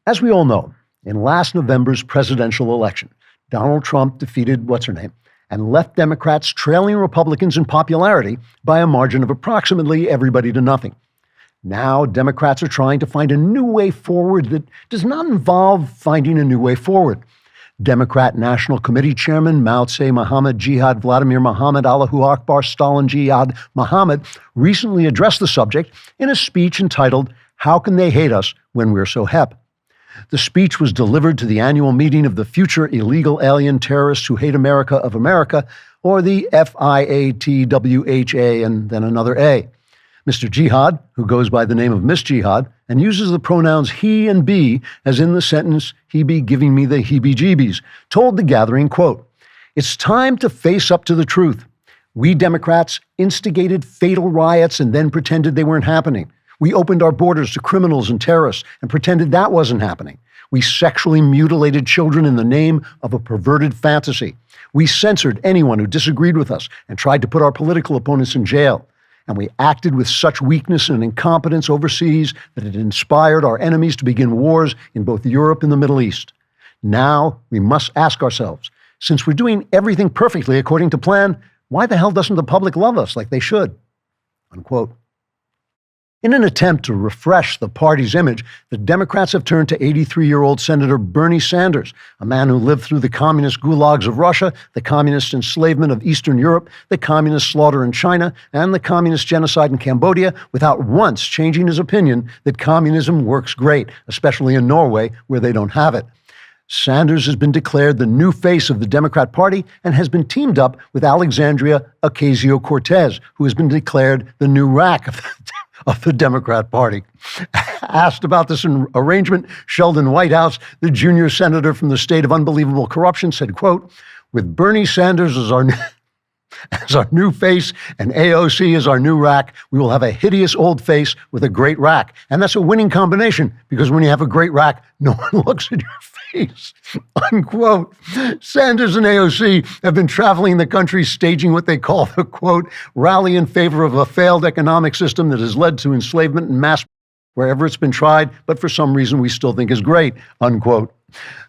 As we all know, in last November's presidential election, Donald Trump defeated what's-her-name and left Democrats trailing Republicans in popularity by a margin of approximately everybody to nothing. Now, Democrats are trying to find a new way forward that does not involve finding a new way forward. Democrat National Committee Chairman Mao Tse Mohammed Jihad Vladimir Muhammad Allahu Akbar Stalin Jihad Muhammad recently addressed the subject in a speech entitled, "How Can They Hate Us When We're So Hep?" The speech was delivered to the annual meeting of the Future Illegal Alien Terrorists Who Hate America of America, or the FIATWHA and then another A. Mr. Jihad, who goes by the name of Miss Jihad and uses the pronouns he and be, as in the sentence, "he be giving me the heebie-jeebies," told the gathering, quote, "It's time to face up to the truth. We Democrats instigated fatal riots and then pretended they weren't happening. We opened our borders to criminals and terrorists and pretended that wasn't happening. We sexually mutilated children in the name of a perverted fantasy. We censored anyone who disagreed with us and tried to put our political opponents in jail. And we acted with such weakness and incompetence overseas that it inspired our enemies to begin wars in both Europe and the Middle East. Now we must ask ourselves, since we're doing everything perfectly according to plan, why the hell doesn't the public love us like they should?" Unquote. In an attempt to refresh the party's image, the Democrats have turned to 83-year-old Senator Bernie Sanders, a man who lived through the communist gulags of Russia, the communist enslavement of Eastern Europe, the communist slaughter in China, and the communist genocide in Cambodia, without once changing his opinion that communism works great, especially in Norway, where they don't have it. Sanders has been declared the new face of the Democrat Party and has been teamed up with Alexandria Ocasio-Cortez, who has been declared the new rack of the Democrat Party. Asked about this arrangement, Sheldon Whitehouse, the junior senator from the state of unbelievable corruption, said, quote, "With Bernie Sanders as our new face and AOC as our new rack, we will have a hideous old face with a great rack. And that's a winning combination, because when you have a great rack, no one looks at your face." Unquote. Sanders and AOC have been traveling the country staging what they call the, quote, "rally in favor of a failed economic system that has led to enslavement and mass wherever it's been tried, but for some reason we still think is great," unquote.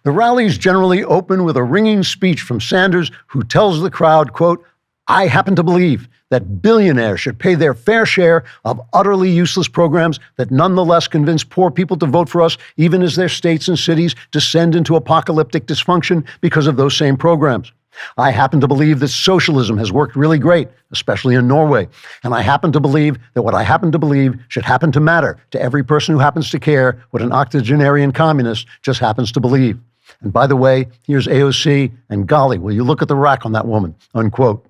The rallies generally open with a ringing speech from Sanders, who tells the crowd, quote, "I happen to believe that billionaires should pay their fair share of utterly useless programs that nonetheless convince poor people to vote for us, even as their states and cities descend into apocalyptic dysfunction because of those same programs. I happen to believe that socialism has worked really great, especially in Norway. And I happen to believe that what I happen to believe should happen to matter to every person who happens to care what an octogenarian communist just happens to believe. And by the way, here's AOC, and golly, will you look at the rack on that woman," unquote.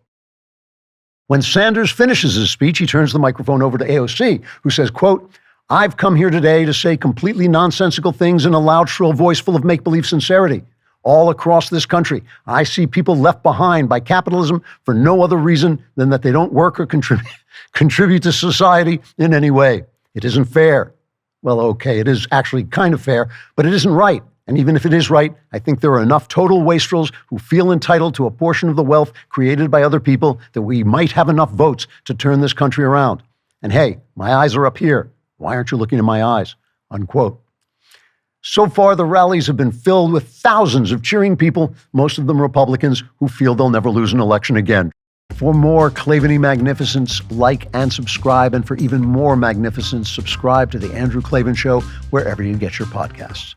When Sanders finishes his speech, he turns the microphone over to AOC, who says, quote, "I've come here today to say completely nonsensical things in a loud, shrill voice full of make-believe sincerity. All across this country, I see people left behind by capitalism for no other reason than that they don't work or contribute to society in any way. It isn't fair." Well, okay, it is actually kind of fair, but it isn't right. And even if it is right, I think there are enough total wastrels who feel entitled to a portion of the wealth created by other people that we might have enough votes to turn this country around. And hey, my eyes are up here. Why aren't you looking in my eyes?" Unquote. So far, the rallies have been filled with thousands of cheering people, most of them Republicans, who feel they'll never lose an election again. For more Klavan-y magnificence, like and subscribe. And for even more magnificence, subscribe to The Andrew Klavan Show wherever you get your podcasts.